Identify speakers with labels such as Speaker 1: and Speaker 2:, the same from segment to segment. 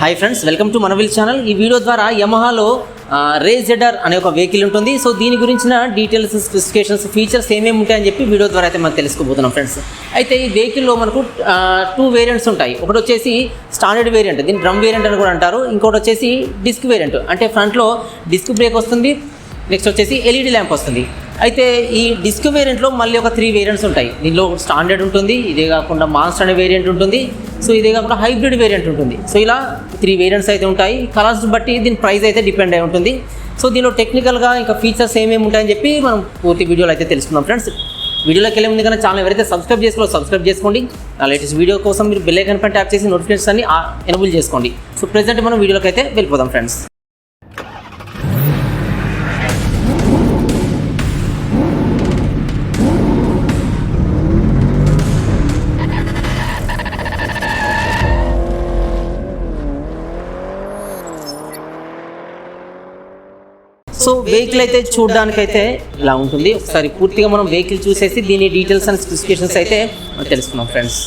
Speaker 1: Hi friends, welcome to మనవిల్ channel. ఈ video ద్వారా యమహాలో రేజ్ జెడర్ అనే ఒక వెహికల్ ఉంటుంది. సో దీని గురించిన డీటెయిల్స్, స్పెసిఫికేషన్స్, ఫీచర్స్ ఏమేమి ఉంటాయని చెప్పి వీడియో ద్వారా అయితే మనం తెలుసుకోబోతున్నాం ఫ్రెండ్స్. అయితే ఈ వెహికల్లో మనకు 2 వేరియంట్స్ ఉంటాయి. ఒకటి వచ్చేసి స్టాండర్డ్ వేరియంట్, దీన్ని డ్రమ్ వేరియంట్ అని కూడా అంటారు. ఇంకోటి వచ్చేసి డిస్క్ వేరియంట్, అంటే ఫ్రంట్లో డిస్క్ బ్రేక్ వస్తుంది. నెక్స్ట్ వచ్చేసి ఎల్ఈడి ల్యాంప్ వస్తుంది. అయితే ఈ డిస్క్ వేరియంట్లో మళ్ళీ ఒక 3 వేరియంట్స్ ఉంటాయి. దీనిలో స్టాండర్డ్ ఉంటుంది, ఇదే కాకుండా మాన్స్టర్ అనే వేరియంట్ ఉంటుంది, సో ఇదే కాకుండా హైబ్రిడ్ వేరియంట్ ఉంటుంది. సో ఇలా 3 వేరియంట్స్ అయితే ఉంటాయి. కలర్స్ బట్టి దీని ప్రైస్ అయితే డిపెండ్ అయి ఉంటుంది. సో దీనిలో టెక్నికల్గా ఇంకా ఫీచర్స్ ఏమేమి ఉంటాయని చెప్పి మనం పూర్తి వీడియోలో అయితే తెలుసుకుందాం ఫ్రెండ్స్. వీడియోలోకి వెళ్ళే ముందు కానీ ఛానల్ ఎవరైతే సబ్స్క్రైబ్ చేసుకోండి. నా లేటెస్ట్ వీడియో కోసం మీరు బెల్ ఐకాన్ పైన ట్యాప్ చేసి నోటిఫికేషన్స్ అన్ని ఎనేబుల్ చేసుకోండి. సో ప్రెజెంట్ మనం వీడియోలోకి అయితే వెళ్ళిపోదాం ఫ్రెండ్స్. సో వెహికల్ అయితే చూడడానికైతే ఇలా ఉంటుంది. ఒకసారి పూర్తిగా మనం వెహికల్ చూసేసి దీని డీటెయిల్స్ అండ్ స్పెసిఫికేషన్స్ అయితే తెలుసుకున్నాం ఫ్రెండ్స్.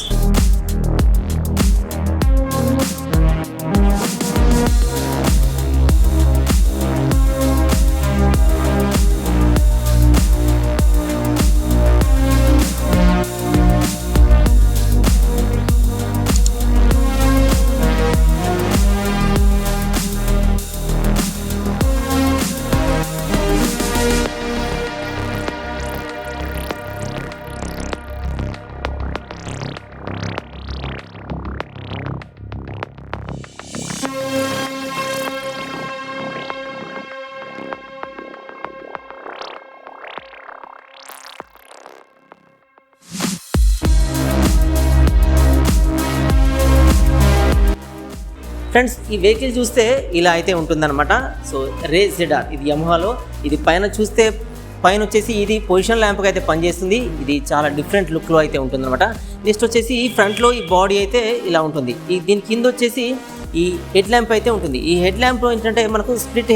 Speaker 1: ఫ్రెండ్స్, ఈ వెహికల్ చూస్తే ఇలా అయితే ఉంటుందన్నమాట. సో రేజ్ జెడర్, ఇది యమహాలో. ఇది పైన వచ్చేసి ఇది పొజిషన్ ల్యాంప్గా అయితే పనిచేస్తుంది. ఇది చాలా డిఫరెంట్ లుక్లో అయితే ఉంటుందన్నమాట. నెక్స్ట్ వచ్చేసి ఈ ఫ్రంట్లో ఈ బాడీ అయితే ఇలా ఉంటుంది. దీని కింద వచ్చేసి ఈ హెడ్ ల్యాంప్ అయితే ఉంటుంది. ఈ హెడ్ ల్యాంప్ ఏంటంటే మనకు స్ప్లిట్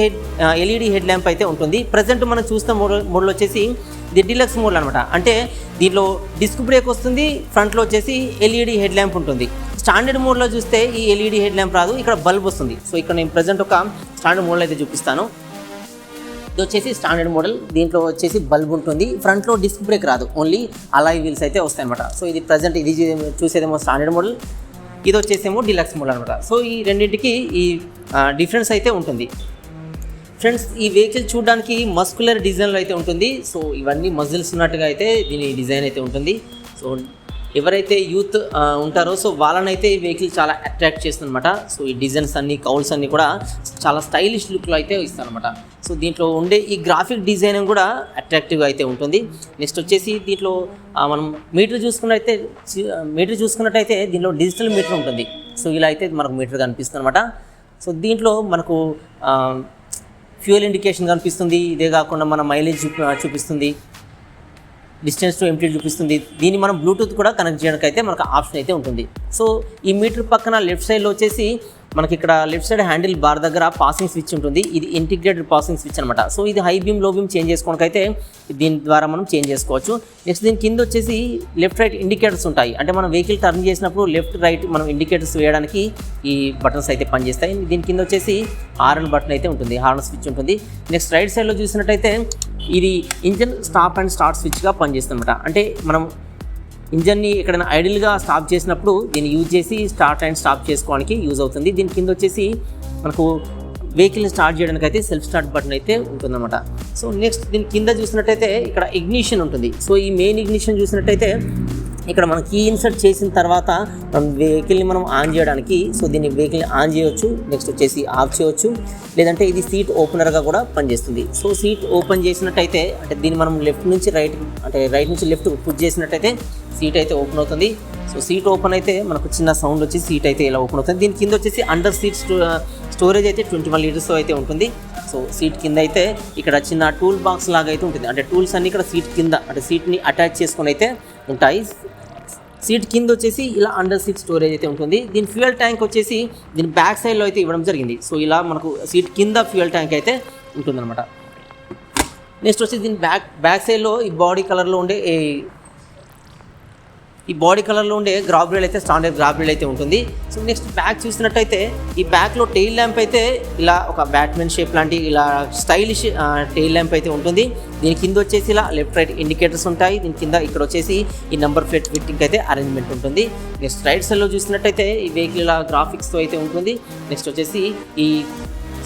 Speaker 1: ఎల్ఈడి హెడ్ ల్యాంప్ అయితే ఉంటుంది. ప్రజెంట్ మనం చూస్తున్న మోడల్ వచ్చేసి ఇది డిలక్స్ మోడల్ అనమాట. అంటే దీంట్లో డిస్క్ బ్రేక్ వస్తుంది, ఫ్రంట్లో వచ్చేసి ఎల్ఈడి హెడ్ ల్యాంప్ ఉంటుంది. స్టాండర్డ్ మోడ్లో చూస్తే ఈ ఎల్ఈడి హెడ్ ల్యాంప్ రాదు, ఇక్కడ బల్బ్ వస్తుంది. సో ఇక్కడ నేను ప్రజెంట్ ఒక స్టాండర్డ్ మోడల్ అయితే చూపిస్తాను. ఇది వచ్చేసి స్టాండర్డ్ మోడల్. దీంట్లో వచ్చేసి బల్బ్ ఉంటుంది, ఫ్రంట్లో డిస్క్ బ్రేక్ రాదు, ఓన్లీ అలాయ్ వీల్స్ అయితే వస్తాయి అనమాట. సో ఇది ప్రజెంట్ ఇది చూసేదేమో స్టాండర్డ్ మోడల్, ఇది వచ్చేసేమో డిలక్స్ మోడల్ అనమాట. సో ఈ రెండింటికి ఈ డిఫరెన్స్ అయితే ఉంటుంది ఫ్రెండ్స్. ఈ వెహికల్ చూడడానికి మస్కులర్ డిజైన్లో అయితే ఉంటుంది. సో ఇవన్నీ మజిల్స్ ఉన్నట్టుగా అయితే దీని డిజైన్ అయితే ఉంటుంది. సో ఎవరైతే యూత్ ఉంటారో సో వాళ్ళనైతే ఈ వెహికల్ చాలా అట్రాక్ట్ చేస్తుందన్నమాట. సో ఈ డిజైన్స్ అన్ని, కౌల్స్ అన్నీ కూడా చాలా స్టైలిష్ లుక్లో అయితే ఇస్తారనమాట. సో దీంట్లో ఉండే ఈ గ్రాఫిక్ డిజైన్ కూడా అట్రాక్టివ్గా అయితే ఉంటుంది. నెక్స్ట్ వచ్చేసి దీంట్లో మనం మీటర్ చూసుకున్నట్టయితే దీంట్లో డిజిటల్ మీటర్ ఉంటుంది. సో ఇలా అయితే మనకు మీటర్ కనిపిస్తుంది అనమాట. సో దీంట్లో మనకు ఫ్యూయల్ ఇండికేషన్ కనిపిస్తుంది, ఇదే కాకుండా మన మైలేజ్ చూపిస్తుంది, డిస్టెన్స్ టు ఎంప్టీ చూపిస్తుంది. దీన్ని మనం బ్లూటూత్ కూడా కనెక్ట్ చేయడానికి అయితే మనకు ఆప్షన్ అయితే ఉంటుంది. సో ఈ మీటర్ పక్కన లెఫ్ట్ సైడ్లో వచ్చేసి మనకి ఇక్కడ లెఫ్ట్ సైడ్ హ్యాండిల్ బార్ దగ్గర పాసింగ్ స్విచ్ ఉంటుంది. ఇది ఇంటిగ్రేటెడ్ పాసింగ్ స్విచ్ అనమాట. సో ఇది హై బీమ్, లో బీమ్ చేంజ్ చేసుకోవడానికి అయితే దీని ద్వారా మనం చేంజ్ చేసుకోవచ్చు. నెక్స్ట్ దీని కింద వచ్చేసి లెఫ్ట్ రైట్ ఇండికేటర్స్ ఉంటాయి. అంటే మనం వెహికల్ టర్న్ చేసినప్పుడు లెఫ్ట్ రైట్ మనం ఇండికేటర్స్ వేయడానికి ఈ బటన్స్ అయితే పనిచేస్తాయి. దీని కింద వచ్చేసి హార్న్ బటన్ అయితే ఉంటుంది, హార్న్ స్విచ్ ఉంటుంది. నెక్స్ట్ రైట్ సైడ్లో చూసినట్టయితే ఇది ఇంజన్ స్టాప్ అండ్ స్టార్ట్ స్విచ్గా పనిచేస్తుంది అనమాట. అంటే మనం ఇంజన్ని ఎక్కడైనా ఐడిల్గా స్టాప్ చేసినప్పుడు దీన్ని యూజ్ చేసి స్టార్ట్ అండ్ స్టాప్ చేసుకోవడానికి యూజ్ అవుతుంది. దీని కింద వచ్చేసి మనకు వెహికల్ని స్టార్ట్ చేయడానికి అయితే సెల్ఫ్ స్టార్ట్ బటన్ అయితే ఉంటుందన్నమాట. సో నెక్స్ట్ దీని కింద చూసినట్టయితే ఇక్కడ ఇగ్నిషన్ ఉంటుంది. సో ఈ మెయిన్ ఇగ్నిషన్ చూసినట్టయితే ఇక్కడ మనం కీ ఇన్సర్ట్ చేసిన తర్వాత మనం వెహికల్ని మనం ఆన్ చేయడానికి, సో దీన్ని వెహికల్ని ఆన్ చేయవచ్చు, నెక్స్ట్ వచ్చేసి ఆఫ్ చేయవచ్చు, లేదంటే ఇది సీట్ ఓపెనర్గా కూడా పనిచేస్తుంది. సో సీట్ ఓపెన్ చేసినట్టయితే అంటే దీన్ని మనం రైట్ నుంచి లెఫ్ట్ పుష్ చేసినట్టయితే సీట్ అయితే ఓపెన్ అవుతుంది. సో సీట్ ఓపెన్ అయితే మనకు చిన్న సౌండ్ వచ్చి సీట్ అయితే ఇలా ఓపెన్ అవుతుంది. దీని కింద వచ్చేసి అండర్ సీట్ స్టోరేజ్ అయితే 21 లీటర్స్ అయితే ఉంటుంది. సో సీట్ కింద అయితే ఇక్కడ చిన్న టూల్ బాక్స్ లాగా అయితే ఉంటుంది. అంటే టూల్స్ అన్ని ఇక్కడ సీట్ కింద, అంటే సీట్ని అటాచ్ చేసుకొని అయితే ఉంటాయి. సీట్ కింద వచ్చేసి ఇలా అండర్ సీట్ స్టోరేజ్ అయితే ఉంటుంది. దీని ఫ్యూయల్ ట్యాంక్ వచ్చేసి దీని బ్యాక్ సైడ్లో అయితే ఇవ్వడం జరిగింది. సో ఇలా మనకు సీట్ కింద ఫ్యూయల్ ట్యాంక్ అయితే ఉంటుందన్నమాట. నెక్స్ట్ వచ్చి దీని బ్యాక్ సైడ్లో ఈ బాడీ కలర్లో ఉండే ఈ బాడీ కలర్లో ఉండే గ్రాబ్రేల్ అయితే స్టాండర్డ్ గ్రాబ్రేల్ అయితే ఉంటుంది. సో నెక్స్ట్ బ్యాక్ చూసినట్టయితే ఈ బ్యాక్లో టెయిల్ ల్యాంప్ అయితే ఇలా ఒక బ్యాట్మెన్ షేప్ లాంటి ఇలా స్టైలిష్ టెయిల్ ల్యాంప్ అయితే ఉంటుంది. దీని కింద వచ్చేసి ఇలా లెఫ్ట్ రైట్ ఇండికేటర్స్ ఉంటాయి. దీని కింద ఇక్కడ వచ్చేసి ఈ నెంబర్ ప్లేట్ ఫిట్టింగ్ అయితే అరేంజ్మెంట్ ఉంటుంది. నెక్స్ట్ రైట్ సైడ్లో చూసినట్టయితే ఈ వెహికల్ ఇలా గ్రాఫిక్స్తో అయితే ఉంటుంది. నెక్స్ట్ వచ్చేసి ఈ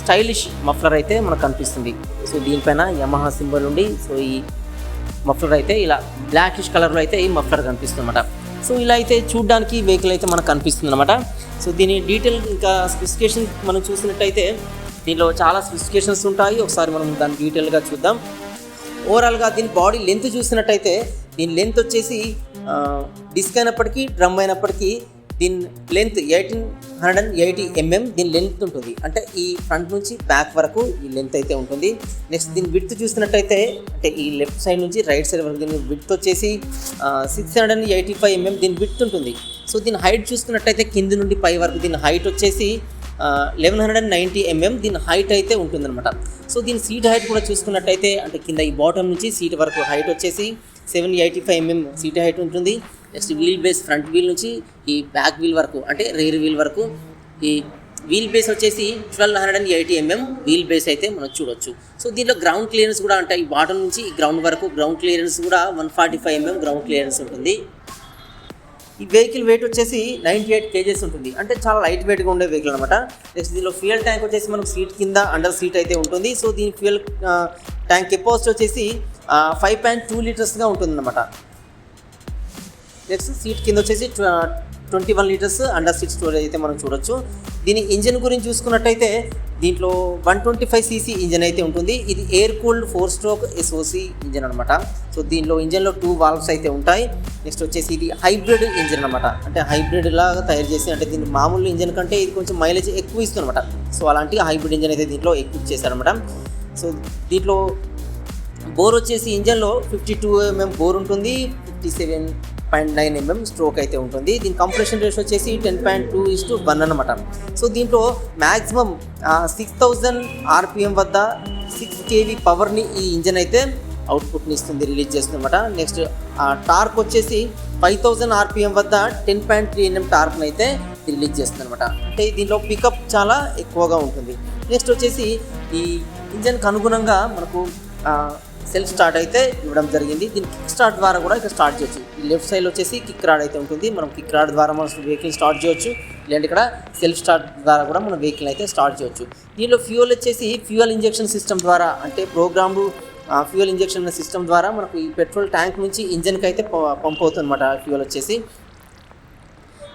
Speaker 1: స్టైలిష్ మఫ్లర్ అయితే మనకు కనిపిస్తుంది. సో దీనిపైన యమహా సింబల్ ఉండి సో ఈ మఫ్లర్ అయితే ఇలా బ్లాకిష్ కలర్లో అయితే ఈ మఫ్లర్ కనిపిస్తుంది అనమాట. సో ఇలా అయితే చూడడానికి వెహికల్ అయితే మనకు కనిపిస్తుంది అనమాట. సో దీని డీటెయిల్ ఇంకా స్పెసిఫికేషన్ మనం చూసినట్టయితే దీనిలో చాలా స్పెసిఫికేషన్స్ ఉంటాయి. ఒకసారి మనం దాని డీటెయిల్గా చూద్దాం. ఓవరాల్గా దీని బాడీ లెంత్ చూసినట్టయితే దీని లెంత్ వచ్చేసి డిస్క్ అయినప్పటికీ డ్రమ్ అయినప్పటికీ దీని లెంత్ 1880 mm దీని లెంత్ ఉంటుంది. అంటే ఈ ఫ్రంట్ నుంచి బ్యాక్ వరకు ఈ లెంత్ అయితే ఉంటుంది. నెక్స్ట్ దీని విడ్త్ చూసినట్టయితే అంటే ఈ లెఫ్ట్ సైడ్ నుంచి రైట్ సైడ్ వరకు దీని విడ్త్ వచ్చేసి 685 mm దీని విడ్త్ ఉంటుంది. సో దీని హైట్ చూసుకున్నట్టయితే కింది నుండి పై వరకు దీని హైట్ వచ్చేసి 1190 mm దీని హైట్ అయితే ఉంటుందన్నమాట. సో దీని సీట్ హైట్ కూడా చూసుకున్నట్టయితే అంటే కింద ఈ బాటమ్ నుంచి సీట్ వరకు హైట్ వచ్చేసి 785 mm సీట్ హైట్ ఉంటుంది. Next wheel base front wheel నుంచి ఈ బ్యాక్ వీల్ వరకు అంటే రేర్ వీల్ వరకు ఈ వీల్ బేస్ వచ్చేసి 1280 mm వీల్ బేస్ అయితే మనం చూడొచ్చు. సో దీంట్లో గ్రౌండ్ క్లియరెన్స్ కూడా అంటే ఈ బాటమ్ నుంచి ఈ గ్రౌండ్ వరకు గ్రౌండ్ క్లియరెన్స్ కూడా 145 mm గ్రౌండ్ క్లియరెన్స్ ఉంటుంది. ఈ వెహికల్ వెయిట్ వచ్చేసి 98 kgs ఉంటుంది. అంటే చాలా లైట్ వెయిట్గా ఉండే వెహికల్ అనమాట. నెక్స్ట్ దీనిలో ఫ్యూయల్ ట్యాంక్ వచ్చేసి మనకు సీట్ కింద అండర్ సీట్ అయితే ఉంటుంది. సో దీని ఫ్యూయల్ ట్యాంక్ కెపాసిటీ వచ్చేసి 5.2 లీటర్స్గా ఉంటుందన్నమాట. నెక్స్ట్ సీట్ కింద వచ్చేసి 21 లీటర్స్ అండర్ సీట్ స్టోరేజ్ అయితే మనం చూడొచ్చు. దీని ఇంజన్ గురించి చూసుకున్నట్టయితే దీంట్లో 125cc ఇంజన్ అయితే ఉంటుంది. ఇది air cooled 4-stroke SOC engine అనమాట. సో దీనిలో ఇంజన్లో 2 వాల్వ్స్ అయితే ఉంటాయి. నెక్స్ట్ వచ్చేసి ఇది హైబ్రిడ్ ఇంజన్ అనమాట. అంటే హైబ్రిడ్ లాగా తయారు చేసి అంటే దీని మామూలు ఇంజన్ కంటే ఇది కొంచెం మైలేజ్ ఎక్కువ ఇస్తుంది అనమాట. సో అలాంటి హైబ్రిడ్ ఇంజన్ అయితే దీంట్లో ఎక్కువ చేశారనమాట. సో దీంట్లో బోర్ వచ్చేసి ఇంజన్లో 52 mm బోర్ ఉంటుంది. 57.9 mm స్ట్రోక్ అయితే ఉంటుంది. దీని కంప్రెషన్ రేషియో వచ్చేసి 10.2:1 అనమాట. సో దీంట్లో మ్యాక్సిమం 6000 RPM వద్ద 6 kV పవర్ని ఈ ఇంజన్ అయితే అవుట్పుట్ని ఇస్తుంది, రిలీజ్ చేస్తుంది అనమాట. నెక్స్ట్ టార్క్ వచ్చేసి 5000 RPM వద్ద 10.3 Nm టార్క్ని అయితే రిలీజ్ చేస్తుంది అనమాట. అంటే దీంట్లో పికప్ చాలా ఎక్కువగా ఉంటుంది. నెక్స్ట్ వచ్చేసి ఈ ఇంజన్కి అనుగుణంగా మనకు సెల్ఫ్ స్టార్ట్ అయితే ఇవ్వడం జరిగింది. దీని కిక్ స్టార్ట్ ద్వారా కూడా ఇక్కడ స్టార్ట్ చేయొచ్చు. ఈ లెఫ్ట్ సైడ్ వచ్చేసి కిక్ రాడ్ అయితే ఉంటుంది. మనం కిక్ రాడ్ ద్వారా మనం వెహికల్ స్టార్ట్ చేయొచ్చు. లేదంటే ఇక్కడ సెల్ఫ్ స్టార్ట్ ద్వారా కూడా మనం వెహికల్ అయితే స్టార్ట్ చేయొచ్చు. దీనిలో ఫ్యూయల్ వచ్చేసి ఫ్యూయల్ ఇంజెక్షన్ సిస్టమ్ ద్వారా అంటే ప్రోగ్రామ్డ్ ఫ్యూయల్ ఇంజెక్షన్ సిస్టమ్ ద్వారా మనకు ఈ పెట్రోల్ ట్యాంక్ నుంచి ఇంజన్కి అయితే పంప్ అవుతుంది అనమాట ఫ్యూయల్ వచ్చేసి.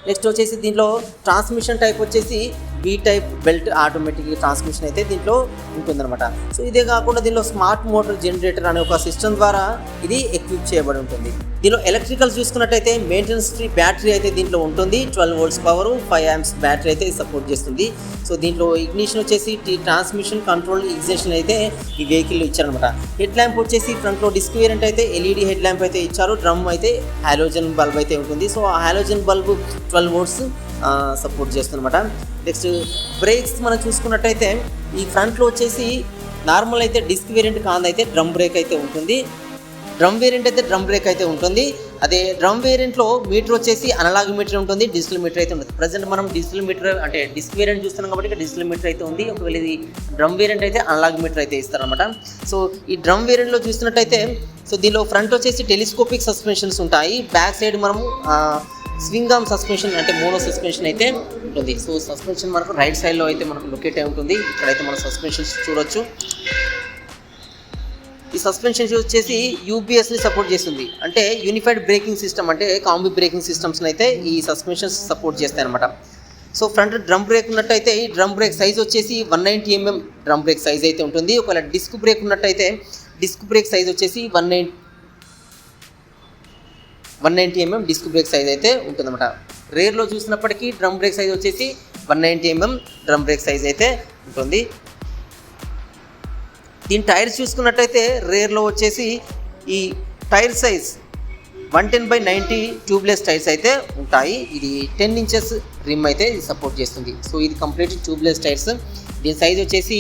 Speaker 1: నెక్స్ట్ వచ్చేసి దీంట్లో ట్రాన్స్మిషన్ టైప్ వచ్చేసి B type belt automatic transmission అయితే దీంట్లో ఉంటుందన్నమాట. సో ఇదే కాకుండా దీనిలో స్మార్ట్ మోటార్ జనరేటర్ అనే ఒక సిస్టమ్ ద్వారా ఇది ఎక్విప్ చేయబడి ఉంటుంది. దీనిలో ఎలక్ట్రికల్ చూసుకున్నట్టయితే మెయింటెనెన్స్ ఫ్రీ బ్యాటరీ అయితే దీంట్లో ఉంటుంది. 12 volts పవర్ 5 amps బ్యాటరీ అయితే సపోర్ట్ చేస్తుంది. సో దీంట్లో ఇగ్నిషన్ వచ్చేసి ట్రాన్స్మిషన్ కంట్రోల్ ఇగ్నిషన్ అయితే ఈ వెహికల్ ఇచ్చారనమాట. హెడ్ ల్యాంప్ వచ్చేసి ఫ్రంట్లో డిస్క్ వేరియంట్ అయితే LED హెడ్ ల్యాంప్ అయితే ఇచ్చారు. డ్రమ్ అయితే హాలోజన్ బల్బ్ అయితే ఉంటుంది. సో ఆ హాలోజన్ బల్బ్ 12 volts సపోర్ట్ చేస్తుందన్నమాట. నెక్స్ట్ బ్రేక్స్ మనం చూసుకున్నట్టయితే ఈ ఫ్రంట్లో వచ్చేసి నార్మల్ అయితే డిస్క్ వేరియంట్ కాదైతే డ్రమ్ బ్రేక్ అయితే ఉంటుంది. డ్రమ్ వేరియంట్ అయితే డ్రమ్ బ్రేక్ అయితే ఉంటుంది. అదే డ్రమ్ వేరియంట్లో మీటర్ వచ్చేసి అనలాగ్ మీటర్ ఉంటుంది, డిజిటల్ మీటర్ అయితే ఉంటుంది. ప్రజెంట్ మనం డిజిటల్ మీటర్ అంటే డిస్క్ వేరియంట్ చూస్తున్నాం కాబట్టి ఇక్కడ డిజిటల్ మీటర్ అయితే ఉంది. ఒకవేళ ఇది డ్రమ్ వేరియంట్ అయితే అనలాగ్ మీటర్ అయితే ఇస్తారనమాట. సో ఈ డ్రమ్ వేరియంట్లో చూసినట్టయితే సో దీనిలో ఫ్రంట్ వచ్చేసి టెలిస్కోపిక్ సస్పెన్షన్స్ ఉంటాయి. బ్యాక్ సైడ్ మనము స్వింగ్ ఆర్మ్ సస్పెన్షన్ అంటే మోనో సస్పెన్షన్ అయితే ఉంటుంది. సో సస్పెన్షన్ మనకు రైట్ సైడ్లో అయితే మనకు లొకేట్ అయి ఉంటుంది. ఇక్కడైతే మనం సస్పెన్షన్స్ చూడొచ్చు. ఈ సస్పెన్షన్ వచ్చేసి యూబీఎస్ని సపోర్ట్ చేస్తుంది. అంటే యూనిఫైడ్ బ్రేకింగ్ సిస్టమ్ అంటే కాంబీ బ్రేకింగ్ సిస్టమ్స్ని అయితే ఈ సస్పెన్షన్స్ సపోర్ట్ చేస్తాయి అనమాట. సో ఫ్రంట్ డ్రమ్ బ్రేక్ ఉన్నట్టయితే ఈ డ్రమ్ బ్రేక్ సైజ్ వచ్చేసి 190 mm డ్రమ్ బ్రేక్ సైజ్ అయితే ఉంటుంది. ఒకవేళ డిస్క్ బ్రేక్ ఉన్నట్టయితే డిస్క్ బ్రేక్ సైజ్ వచ్చేసి 190 mm డిస్క్ బ్రేక్ సైజ్ అయితే ఉంటుందన్నమాట. రేర్లో చూసినప్పటికీ డ్రమ్ బ్రేక్ సైజ్ వచ్చేసి 190 mm డ్రమ్ బ్రేక్ సైజ్ అయితే ఉంటుంది. దీని టైర్స్ చూసుకున్నట్టయితే రేర్లో వచ్చేసి ఈ టైర్ సైజ్ 110/90 ట్యూబ్లెస్ టైర్స్ అయితే ఉంటాయి. ఇది 10 inches రిమ్ అయితే సపోర్ట్ చేస్తుంది. సో ఇది కంప్లీట్ ట్యూబ్లెస్ టైర్స్. దీని సైజ్ వచ్చేసి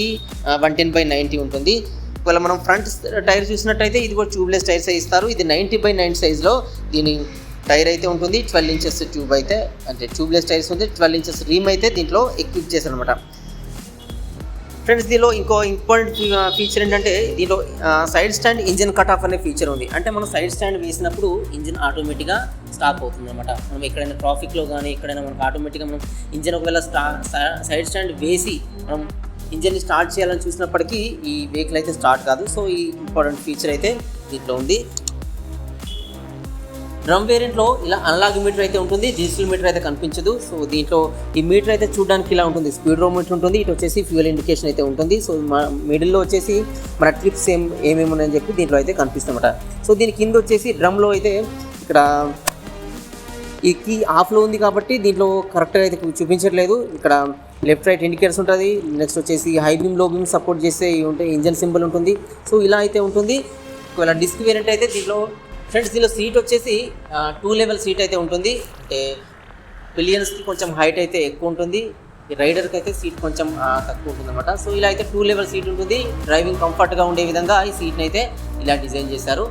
Speaker 1: 110/90 ఉంటుంది. ఒకవేళ మనం ఫ్రంట్ టైర్ చూసినట్టయితే ఇది కూడా ట్యూబ్లెస్ టైర్స్ ఇస్తారు. ఇది 90/90 సైజ్లో దీని టైర్ అయితే ఉంటుంది, 12 ఇంచెస్ ట్యూబ్ అయితే, అంటే ట్యూబ్లెస్ టైర్స్ ఉంది, 12 ఇంచెస్ రీమ్ అయితే దీంట్లో ఎక్విప్ చేశారనమాట. ఫ్రెండ్స్ దీనిలో ఇంకో ఇంపార్టెంట్ ఫీచర్ ఏంటంటే దీనిలో side stand engine cut off అనే ఫీచర్ ఉంది. అంటే మనం సైడ్ స్టాండ్ వేసినప్పుడు ఇంజిన్ ఆటోమేటిక్గా స్టాప్ అవుతుంది అనమాట. మనం ఎక్కడైనా ట్రాఫిక్లో కానీ ఎక్కడైనా మనకు ఆటోమేటిక్గా మనం ఇంజిన్ ఒకవేళ సైడ్ స్టాండ్ వేసి మనం ఇంజిన్ని స్టార్ట్ చేయాలని చూసినప్పటికీ ఈ వెహికల్ అయితే స్టార్ట్ కాదు. సో ఈ ఇంపార్టెంట్ ఫీచర్ అయితే దీంట్లో ఉంది. డ్రమ్ వేరియంట్లో ఇలా అనలాగ్ మీటర్ అయితే ఉంటుంది, డిజిటల్ మీటర్ అయితే కనిపించదు. సో దీంట్లో ఈ మీటర్ అయితే చూడడానికి ఇలా ఉంటుంది, స్పీడ్ రో మీటర్ ఉంటుంది, ఇటు వచ్చేసి ఫ్యూయల్ ఇండికేషన్ అయితే ఉంటుంది. సో మిడిల్లో వచ్చేసి మన ట్రిప్స్ ఏమేమి ఉన్నాయని చెప్పి దీంట్లో అయితే కనిపిస్తుందన్నమాట. సో దీని కింద వచ్చేసి డ్రమ్లో అయితే ఇక్కడ ఈ కీ ఆఫ్లో ఉంది కాబట్టి దీంట్లో కరెక్ట్గా అయితే చూపించట్లేదు. ఇక్కడ లెఫ్ట్ రైట్ ఇండికేటర్స్ ఉంటుంది. నెక్స్ట్ వచ్చేసి హై బీమ్ లో బీమ్ సపోర్ట్ చేసే ఉంటాయి, ఇంజన్ సింబల్ ఉంటుంది. సో ఇలా అయితే ఉంటుంది. ఒకవేళ డిస్క్ వేరియంట్ అయితే దీంట్లో ఫ్రెండ్స్ దీనిలో సీట్ వచ్చేసి 2 లెవెల్ సీట్ అయితే ఉంటుంది. అంటే పిలియన్స్కి కొంచెం హైట్ అయితే ఎక్కువ ఉంటుంది, రైడర్కి అయితే సీట్ కొంచెం తక్కువ ఉంటుంది అనమాట. సో ఇలా అయితే 2 లెవెల్ సీట్ ఉంటుంది. డ్రైవింగ్ కంఫర్ట్గా ఉండే విధంగా ఈ సీట్ని అయితే ఇలా డిజైన్ చేశారు.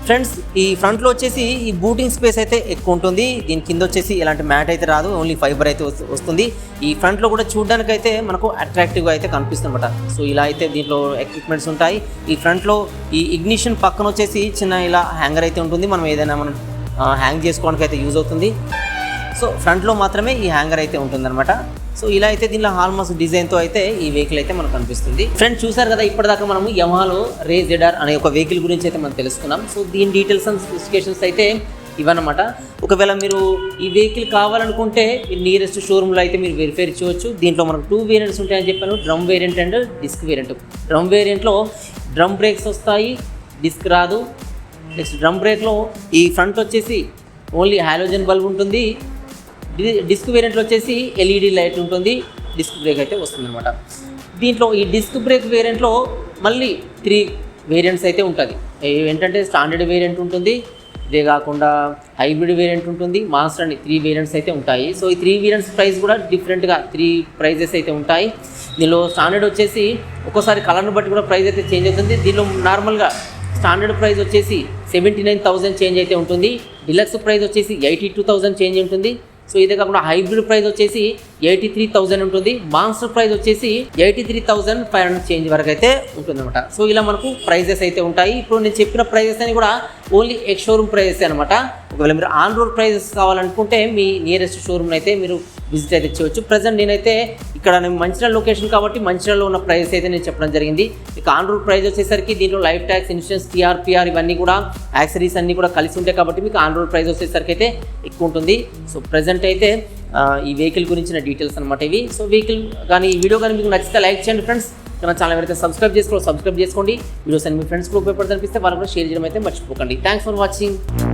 Speaker 1: ఫ్రెండ్స్ ఈ ఫ్రంట్లో వచ్చేసి ఈ బూటింగ్ స్పేస్ అయితే ఎక్కువ ఉంటుంది. దీని కింద వచ్చేసి ఎలాంటి మ్యాట్ అయితే రాదు, ఓన్లీ ఫైబర్ అయితే వస్తుంది. ఈ ఫ్రంట్లో కూడా చూడడానికి అయితే మనకు అట్రాక్టివ్గా అయితే కనిపిస్తుంది అనమాట. సో ఇలా అయితే దీంట్లో ఎక్విప్మెంట్స్ ఉంటాయి. ఈ ఫ్రంట్లో ఈ ఇగ్నిషన్ పక్కన వచ్చేసి చిన్న ఇలా హ్యాంగర్ అయితే ఉంటుంది, మనం ఏదైనా మనం హ్యాంగ్ చేసుకోవడానికి అయితే యూజ్ అవుతుంది. సో ఫ్రంట్లో మాత్రమే ఈ హ్యాంగర్ అయితే ఉంటుందన్నమాట. సో ఇలా అయితే దీనిలో ఆల్మోస్ట్ డిజైన్తో అయితే ఈ వెహికల్ అయితే మనకు కనిపిస్తుంది. ఫ్రెండ్స్ చూసారు కదా, ఇప్పటిదాకా మనము యమహాలో రే ZR అనే ఒక వెహికల్ గురించి అయితే మనం తెలుసుకున్నాం. సో దీని డీటెయిల్స్ అండ్ స్పెసిఫికేషన్స్ అయితే ఇవన్నమాట. ఒకవేళ మీరు ఈ వెహికల్ కావాలనుకుంటే మీరు నియరెస్ట్ షోరూమ్లో అయితే మీరు వెరిఫై చేయవచ్చు. దీంట్లో మనకు 2 వేరియంట్స్ ఉంటాయని చెప్పాను, drum variant and disc variant. Drum వేరియంట్లో డ్రమ్ బ్రేక్స్ వస్తాయి, డిస్క్ రాదు. నెక్స్ట్ డ్రమ్ బ్రేక్లో ఈ ఫ్రంట్ వచ్చేసి ఓన్లీ హాలోజన్ బల్బ్ ఉంటుంది. డిస్క్ వేరియంట్లో వచ్చేసి LED లైట్ ఉంటుంది, డిస్క్ బ్రేక్ అయితే వస్తుంది అనమాట. దీంట్లో ఈ డిస్క్ బ్రేక్ వేరియంట్లో మళ్ళీ 3 వేరియంట్స్ అయితే ఉంటుంది. ఏంటంటే స్టాండర్డ్ వేరియంట్ ఉంటుంది, ఇదే కాకుండా హైబ్రిడ్ వేరియంట్ ఉంటుంది, మాస్టర్ అని 3 వేరియంట్స్ అయితే ఉంటాయి. సో ఈ 3 వేరియంట్స్ ప్రైస్ కూడా డిఫరెంట్గా 3 ప్రైజెస్ అయితే ఉంటాయి. దీనిలో స్టాండర్డ్ వచ్చేసి ఒక్కోసారి కలర్ను బట్టి కూడా ప్రైస్ అయితే చేంజ్ అవుతుంది. దీనిలో నార్మల్గా స్టాండర్డ్ ప్రైస్ వచ్చేసి 79,000 చేంజ్ అయితే ఉంటుంది. డిలక్స్ ప్రైస్ వచ్చేసి 82,000 చేంజ్ ఉంటుంది. సో ఇదే కాకుండా హైబ్రిడ్ ప్రైస్ వచ్చేసి 83,000 ఉంటుంది. మాన్స్టర్ ప్రైస్ వచ్చేసి 83,500 చేంజ్ వరకు అయితే ఉంటుందన్నమాట. సో ఇలా మనకు ప్రైజెస్ అయితే ఉంటాయి. ఇప్పుడు నేను చెప్పిన ప్రైజెస్ అని కూడా ఓన్లీ ఎక్స్ షోరూమ్ ప్రైజెస్ అనమాట. ఒకవేళ మీరు ఆన్ రోడ్ ప్రైజెస్ కావాలనుకుంటే మీ నియరెస్ట్ షోరూమ్ అయితే మీరు విజిట్ అయితే చేయవచ్చు. ప్రజెంట్ నేనైతే ఇక్కడ నేను మంచిర్యాల లొకేషన్ కాబట్టి మంచిర్యాలలో ఉన్న ప్రైస్ అయితే నేను చెప్పడం జరిగింది. ఇక ఆన్ రోడ్ ప్రైస్ వచ్చేసరికి దీంట్లో లైఫ్ ట్యాక్స్, ఇన్సూరెన్స్, TRPR ఇవన్నీ కూడా యాక్సరీస్ అన్నీ కూడా కలిసి ఉంటాయి కాబట్టి మీకు ఆన్ రోడ్ ప్రైస్ వచ్చేసరికి అయితే ఎక్కువ ఉంటుంది. సో ప్రజెంట్ అయితే ఈ వెహికల్ గురించిన డీటెయిల్స్ అనమాట ఇవి. సో వెహికల్ కానీ ఈ వీడియో కానీ మీకు నచ్చితే లైక్ చేయండి ఫ్రెండ్స్. మన ఛానల్ ఎవరైతే సబ్స్క్రైబ్ చేసుకోండి వీడియోస్ అన్ని మీ ఫ్రెండ్స్కి ఉపయోగపడుతుంది అనిపిస్తే వాళ్ళు కూడా షేర్ చేయడం అయితే మర్చిపోకండి. Thanks for watching.